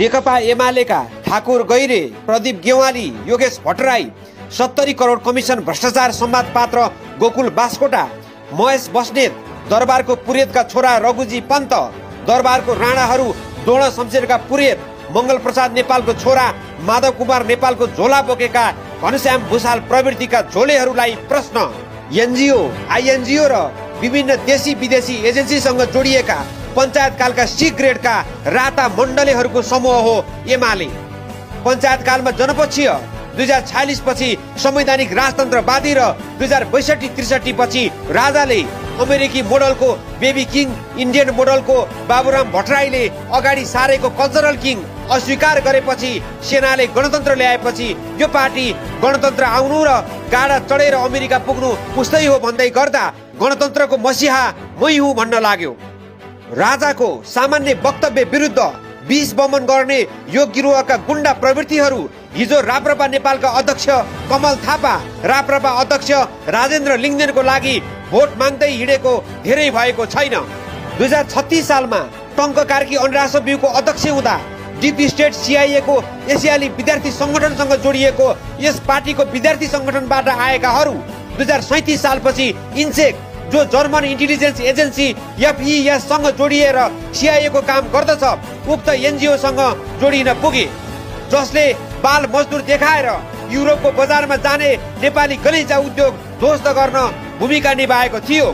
नेकपा एमालेका ठाकुर गैरे, प्रदीप गेवाली, योगेश भट्टराई, 70 करोड कमिसन भ्रष्टाचार संवाद पात्र गोकुल बास्कोटा, महेश बस्नेत, दरबारको पुरेतका छोरा रघुजी पन्त, दरबारको राणाहरू दोर्ण शमशेरका पुरेत, मङ्गल प्रसाद नेपालको छोरा माधव कुमार नेपालको झोला बोकेका घनश्याम भूषाल प्रवृत्तिका झोलेहरूलाई प्रश्न। एनजिओ, आइएनजिओ र विभिन्न देशी विदेशी एजेन्सीसँग जोडिएका पञ्चायतकालका सी ग्रेडका राता मण्डलीहरूको समूह हो एमाले। पञ्चायतकालमा जनपक्षीय 2046 पछि संवैधानिक राजतन्त्रवादी र 2062-63 पछि राजाले अमेरिकी मोडलको बेबी किङ, इन्डियन मोडलको बाबुराम भट्टराईले अगाडि सारेको कल्चरल किङ अस्वीकार गरेपछि सेनाले गणतन्त्र ल्याएपछि यो पार्टी गणतन्त्र आउनु र गाडा चढेर अमेरिका पुग्नु उस्तै हो भन्दै गर्दा गणतन्त्रको मसिहा मै हुँ भन्न लाग्यो। राजाको सामान्य वक्तव्य विरुद्ध 20 बमन गर्ने यो गिरोहका गुण्डा प्रवृत्तिहरू हिजो राप्रपा नेपालका अध्यक्ष कमल थापा, राप्रपा अध्यक्ष राजेन्द्र लिङ्गदेनको लागि भोट माग्दै हिँडेको धेरै भएको छैन। 2036 सालमा टङ्क कार्की अन्रासब्युको अध्यक्ष हुँदा डिप स्टेट CIA को एसियाली विद्यार्थी संगठनसँग जोडिएको यस पार्टीको विद्यार्थी संगठनबाट आएकाहरू 2037 सालपछि इन्सेक, जो जर्मन इन्टेलिजेन्स एजेन्सी FES सँग जोडिएर CIA को काम गर्दछ, उक्त NGO सँग जोडिन पुगे, जसले बाल मजदुर देखाएर युरोपको बजारमा जाने नेपाली गलैँचा उद्योग ध्वस्त गर्न भूमिका निभाएको थियो।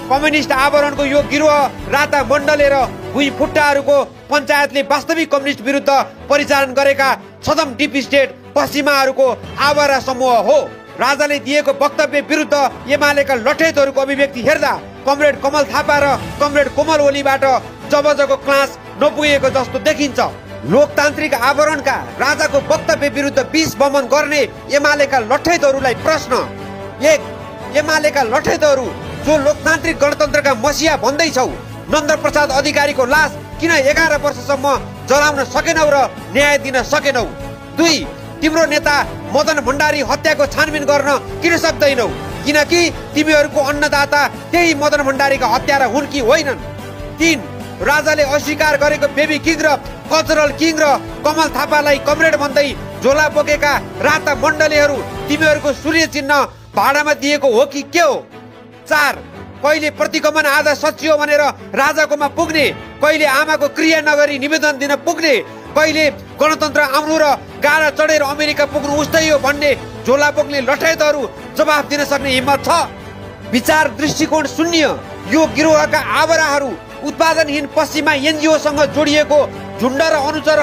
कम्युनिस्ट आवरणको यो गिरोह राता मण्डले र भुइँ फुट्टाहरूको पञ्चायतले वास्तविक कम्युनिस्ट विरुद्ध परिचालन गरेका छदम डिप स्टेट पश्चिमाहरूको आवारा समूह हो। राजाले दिएको वक्तव्य विरुद्ध एमालेका लठेतहरूको अभिव्यक्ति हेर्दा कमरेड कमल थापा र कमरेड कोमल ओलीबाट जबजको क्लास नपुगेको जस्तो देखिन्छ। लोकतान्त्रिक आवरणका राजाको वक्तव्य विरुद्ध 20 बमन गर्ने एमालेका लठेतहरूलाई प्रश्न। 1. एमालेका लठेतहरू जो लोकतान्त्रिक गणतन्त्रका मसिहा भन्दैछौ, नन्द प्रसाद अधिकारीको लास किन 11 वर्षसम्म जलाउन सकेनौ र न्याय दिन सकेनौ? 2. तिम्रो नेता मदन भण्डारी हत्याको छानबिन गर्न किन सक्दैनौ? किनकि तिमीहरूको अन्नदाता त्यही मदन भण्डारीका हत्यारा हुन् कि होइनन्? 3. राजाले अस्वीकार गरेको बेबी किङ र कल्चरल किङ र कमल थापालाई कमरेड भन्दै झोला बोकेका राता मण्डलीहरू तिमीहरूको सूर्य चिन्ह भाडामा दिएको हो कि के हो? 4. कहिले प्रतिगमन आधा सचियो भनेर राजाकोमा पुग्ने, कहिले आमाको क्रिया नगरी निवेदन दिन पुग्ने, कहिले गणतन्त्र आउनु र गाडा चढेर अमेरिका पुग्नु उस्तै हो भन्ने झोला बोक्ने लठेतहरू जवाफ दिन सक्ने हिम्मत छ? विचार दृष्टिकोण शून्य यो गिरोहका आवाराहरू उत्पादनहीन पश्चिमा NGO सँग जोडिएको झुण्ड र अनुचर